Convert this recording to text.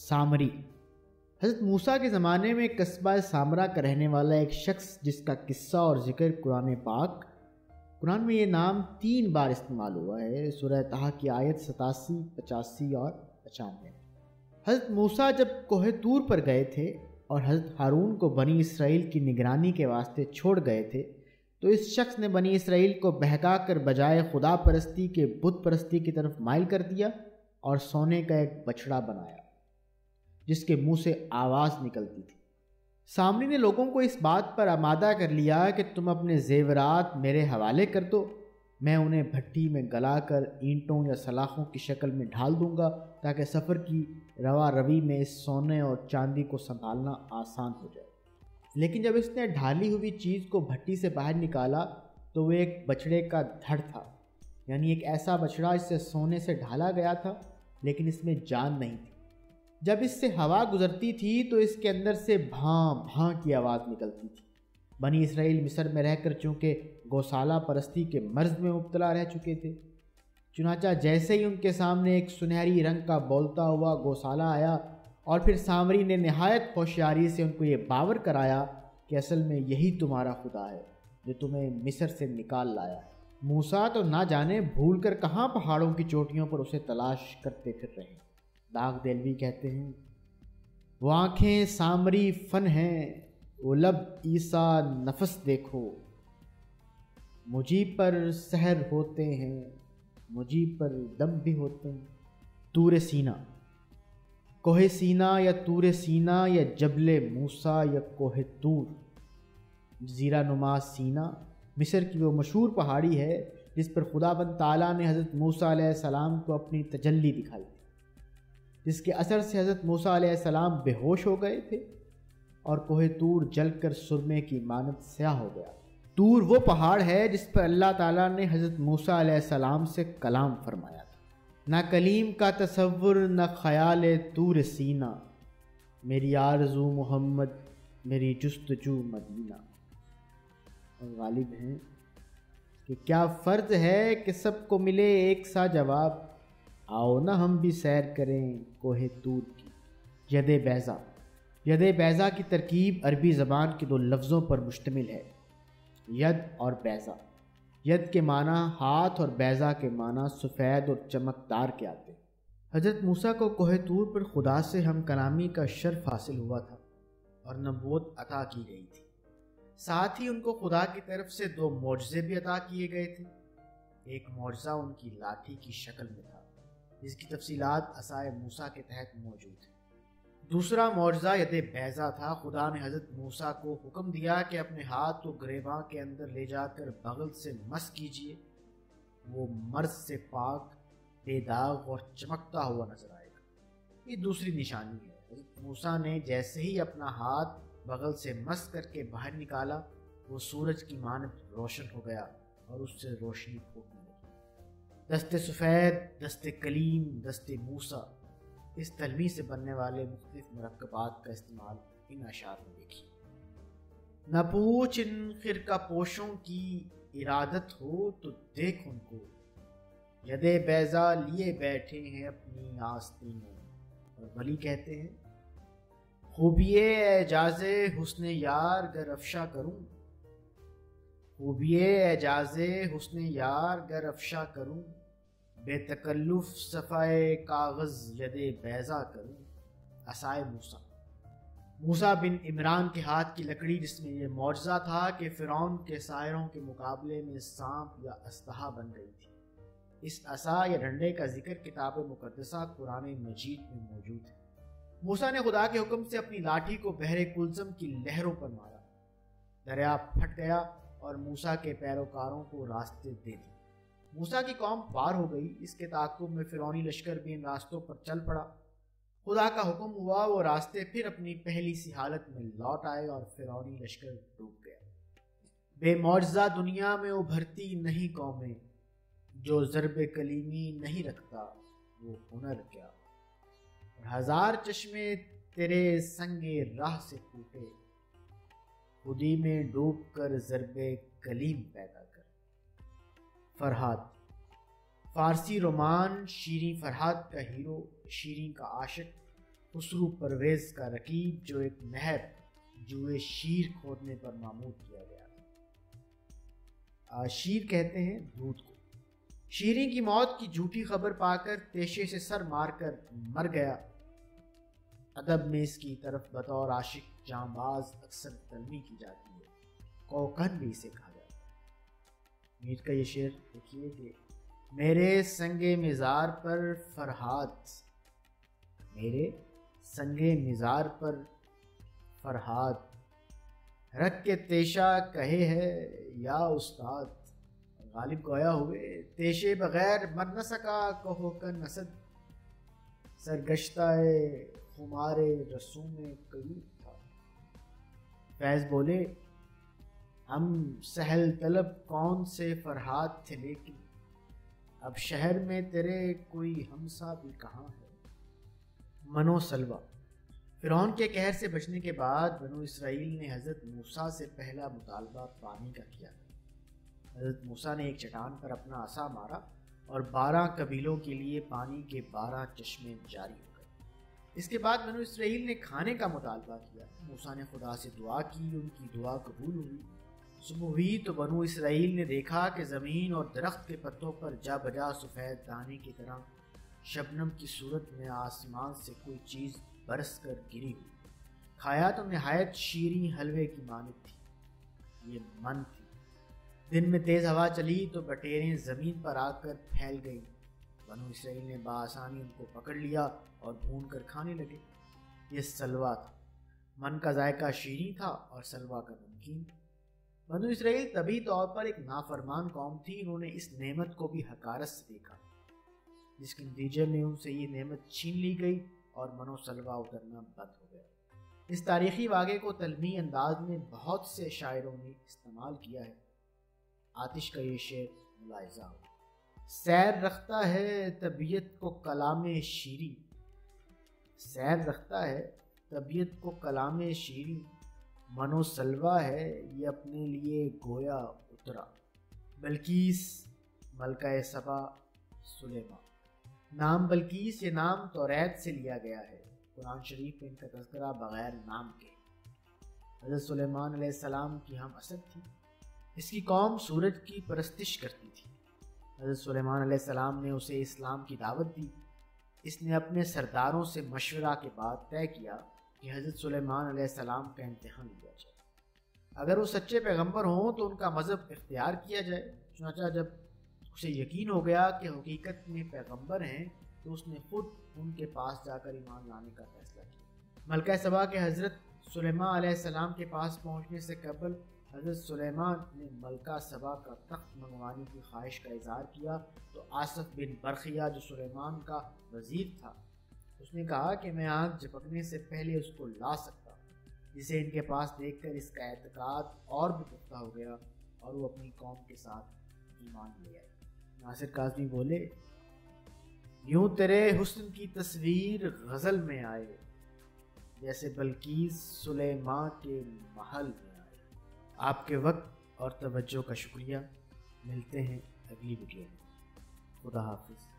سامری۔ حضرت موسیٰ کے زمانے میں قصبہ سامرا کا رہنے والا ایک شخص جس کا قصہ اور ذکر قرآن میں یہ نام 3 بار استعمال ہوا ہے، سورہ طٰہٰ کی آیت 87، 85 اور 95۔ حضرت موسیٰ جب کوہ طور پر گئے تھے اور حضرت ہارون کو بنی اسرائیل کی نگرانی کے واسطے چھوڑ گئے تھے تو اس شخص نے بنی اسرائیل کو بہکا کر بجائے خدا پرستی کے بت پرستی کی طرف مائل کر دیا اور سونے کا ایک بچڑا بنایا جس کے منہ سے آواز نکلتی تھی۔ سامری نے لوگوں کو اس بات پر آمادہ کر لیا کہ تم اپنے زیورات میرے حوالے کر دو، میں انہیں بھٹی میں گلا کر اینٹوں یا سلاخوں کی شکل میں ڈھال دوں گا تاکہ سفر کی روا روی میں اس سونے اور چاندی کو سنبھالنا آسان ہو جائے۔ لیکن جب اس نے ڈھالی ہوئی چیز کو بھٹی سے باہر نکالا تو وہ ایک بچڑے کا دھڑ تھا، یعنی ایک ایسا بچڑا جس سے سونے سے ڈھالا گیا تھا لیکن اس میں جان نہیں تھی۔ جب اس سے ہوا گزرتی تھی تو اس کے اندر سے بھاں بھاں کی آواز نکلتی تھی۔ بنی اسرائیل مصر میں رہ کر چونکہ گوسالہ پرستی کے مرض میں مبتلا رہ چکے تھے، چنانچہ جیسے ہی ان کے سامنے ایک سنہری رنگ کا بولتا ہوا گوسالہ آیا اور پھر سامری نے نہایت ہوشیاری سے ان کو یہ باور کرایا کہ اصل میں یہی تمہارا خدا ہے جو تمہیں مصر سے نکال لایا ہے۔ موسیٰ تو نہ جانے بھول کر کہاں پہاڑوں کی چوٹیوں پر اسے تلاش کرتے پھر رہے۔ داغ دہلوی کہتے ہیں، وہ آنکھیں سامری فن ہیں، وہ لب عیسیٰ نفس دیکھو، مجھی پر سحر ہوتے ہیں، مجھی پر دم بھی ہوتے ہیں۔ طور سینا، کوہ سینا یا طور سینا یا جبل موسیٰ یا کوہ طور، جزیرہ نما سینا مصر کی وہ مشہور پہاڑی ہے جس پر خدا بند تعالیٰ نے حضرت موسیٰ علیہ السلام کو اپنی تجلی دکھائی تھی، جس کے اثر سے حضرت موسیٰ علیہ السلام بے ہوش ہو گئے تھے اور کوہ طور جل کر سرمے کی مانند سیاہ ہو گیا۔ طور وہ پہاڑ ہے جس پر اللہ تعالیٰ نے حضرت موسیٰ علیہ السلام سے کلام فرمایا تھا۔ نہ کلیم کا تصور نہ خیال طور سینا، میری آرزو محمد میری جستجو مدینہ۔ اور غالب ہیں کہ کیا فرض ہے کہ سب کو ملے ایک سا جواب، آؤ نہ ہم بھی سیر کریں کوہ طور کی۔ ید بیضا، ید بیضا کی ترکیب عربی زبان کے 2 لفظوں پر مشتمل ہے، ید اور بیضا۔ ید کے معنی ہاتھ اور بیضا کے معنی سفید اور چمکدار کے آتے ہیں۔ حضرت موسیٰ کو کوہ طور پر خدا سے ہم کلامی کا شرف حاصل ہوا تھا اور نبوت عطا کی گئی تھی، ساتھ ہی ان کو خدا کی طرف سے 2 معجزے بھی عطا کیے گئے تھے۔ ایک معجزہ ان کی لاٹھی کی شکل میں تھا جس کی تفصیلات عصائے موسیٰ کے تحت موجود ہیں۔ دوسرا معجزہ ید بیضا تھا۔ خدا نے حضرت موسیٰ کو حکم دیا کہ اپنے ہاتھ کو گریباں کے اندر لے جا کر بغل سے مس کیجیے، وہ مرض سے پاک، بے داغ اور چمکتا ہوا نظر آئے گا۔ یہ دوسری نشانی ہے۔ حضرت موسیٰ نے جیسے ہی اپنا ہاتھ بغل سے مس کر کے باہر نکالا، وہ سورج کی مانند روشن ہو گیا اور اس سے روشنی پھوٹنے لگی۔ دست سفید، دست کلیم، دست موسیٰ، اس تلمی سے بننے والے مختلف مرکبات کا استعمال ان اشعار میں دیکھیے۔ نہ پوچھ ان خرقہ پوشوں کی ارادت ہو تو دیکھ ان کو، ید بیضا لیے بیٹھے ہیں اپنی آستینوں۔ اور ولی کہتے ہیں، خوبیے اعجاز حسن یار گر افشا کروں، خوبیے اعجاز حسن یار گر افشا کروں، بے تکلف صفائے کاغذ ید بیضا کروں۔ عصائے موسیٰ، موسیٰ بن عمران کے ہاتھ کی لکڑی جس میں یہ معجزہ تھا کہ فرعون کے سائروں کے مقابلے میں سانپ یا اژدہا بن گئی تھی۔ اس عصا یا ڈنڈے کا ذکر کتاب مقدسہ قرآن مجید میں موجود ہے۔ موسیٰ نے خدا کے حکم سے اپنی لاٹھی کو بحر کلثم کی لہروں پر مارا، دریا پھٹ گیا اور موسیٰ کے پیروکاروں کو راستے دے دی۔ موسیٰ کی قوم پار ہو گئی۔ اس کے تعاقب میں فرعونی لشکر بھی ان راستوں پر چل پڑا۔ خدا کا حکم ہوا، وہ راستے پھر اپنی پہلی سی حالت میں لوٹ آئے اور فرعونی لشکر ڈوب گیا۔ بے معجزہ دنیا میں ابھرتی نہیں قومیں، جو ضرب کلیمی نہیں رکھتا وہ ہنر کیا۔ ہزار چشمے تیرے سنگ راہ سے پھوٹے، خودی میں ڈوب کر ضرب کلیم پیدا کر۔ فرہاد، فارسی رومان شیریں فرہاد کا ہیرو، شیریں کا عاشق، خسرو پرویز کا رکیب جو ایک نہر جوئے شیر کھودنے پر معمور کیا گیا تھا۔ شیر کہتے ہیں دودھ کو۔ شیریں کی موت کی جھوٹی خبر پا کر تیشے سے سر مار کر مر گیا۔ ادب میں اس کی طرف بطور عاشق جاں باز اکثر تلمی کی جاتی ہے، کوکن بھی اسے کہا جاتا ہے۔ میر کا یہ شعر دیکھیے کہ میرے سنگ مزار پر فرہاد، میرے سنگ مزار پر فرہاد، رکھ کے تیشہ کہے ہے یا استاد، غالب گویا ہوئے تیشے بغیر مر نہ سکا کہو کن اسد، سرگشتہ خمار رسوم قیوب تھا۔ فیض بولے ہم سہل طلب کون سے فرہاد تھے، لیکن اب شہر میں تیرے کوئی ہمسا بھی کہاں ہے۔ منو سلوہ۔ فرعون کے قہر سے بچنے کے بعد بنو اسرائیل نے حضرت موسیٰ سے پہلا مطالبہ پانی کا کیا۔ حضرت موسیٰ نے ایک چٹان پر اپنا عصا مارا اور 12 قبیلوں کے لیے پانی کے 12 چشمے جاری ہو گئے۔ اس کے بعد بنو اسرائیل نے کھانے کا مطالبہ کیا۔ موسیٰ نے خدا سے دعا کی، ان کی دعا قبول ہوئی۔ صبح ہوئی تو بنو اسرائیل نے دیکھا کہ زمین اور درخت کے پتوں پر جا بجا سفید دانے کی طرح شبنم کی صورت میں آسمان سے کوئی چیز برس کر گری ہوئی۔ کھایا تو نہایت شیریں حلوے کی مانند تھی، یہ من تھی۔ دن میں تیز ہوا چلی تو بٹیریں زمین پر آ کر پھیل گئیں۔ بنو اسرائیل نے بآسانی ان کو پکڑ لیا اور بھون کر کھانے لگے۔ یہ سلوہ تھا۔ من کا ذائقہ شیریں تھا اور سلوہ کا نمکین۔ بنو اسرائیل طبعی طور پر ایک نافرمان قوم تھی۔ انہوں نے اس نعمت کو بھی حقارت سے دیکھا، جس کے نتیجے میں ان سے یہ نعمت چھین لی گئی اور منو سلوہ اترنا بند ہو گیا۔ اس تاریخی واقعے کو تلمی انداز میں بہت سے شاعروں نے استعمال کیا ہے۔ آتش کا یہ شعر ملاحظہ ہو۔ سیر رکھتا ہے طبیعت کو کلام شیریں، سیر رکھتا ہے طبیعت کو کلام شیریں، منو سلوہ ہے یہ اپنے لیے گویا اترا۔ بلقیس ملکہ سبا سلیمان۔ نام بلقیس یہ نام توریت سے لیا گیا ہے۔ قرآن شریف میں ان کا تذکرہ بغیر نام کے۔ حضرت سلیمان علیہ السلام کی ہم اسد تھی۔ اس کی قوم سورج کی پرستش کرتی تھی۔ حضرت سلیمان علیہ السلام نے اسے اسلام کی دعوت دی۔ اس نے اپنے سرداروں سے مشورہ کے بعد طے کیا کہ حضرت سلیمان علیہ السلام کا امتحان لیا جائے۔ اگر وہ سچے پیغمبر ہوں تو ان کا مذہب اختیار کیا جائے۔ چنانچہ جب اسے یقین ہو گیا کہ حقیقت میں پیغمبر ہیں تو اس نے خود ان کے پاس جا کر ایمان لانے کا فیصلہ کیا۔ ملکہ سبا کے حضرت سلیمان علیہ السلام کے پاس پہنچنے سے قبل حضرت سلیمان نے ملکہ سبا کا تخت منگوانے کی خواہش کا اظہار کیا تو آصف بن برخیہ جو سلیمان کا وزیر تھا، اس نے کہا کہ میں آنکھ جھپکنے سے پہلے اس کو لا سکتا ہوں، جسے ان کے پاس دیکھ کر اس کا اعتقاد اور بھی پختہ ہو گیا اور وہ اپنی قوم کے ساتھ ایمان لے آئے۔ ناصر کاظمی بولے یوں تیرے حسن کی تصویر غزل میں آئے، جیسے بلقیس سلیمان کے محل میں آئے۔ آپ کے وقت اور توجہ کا شکریہ۔ ملتے ہیں اگلی ویڈیو میں۔ خدا حافظ۔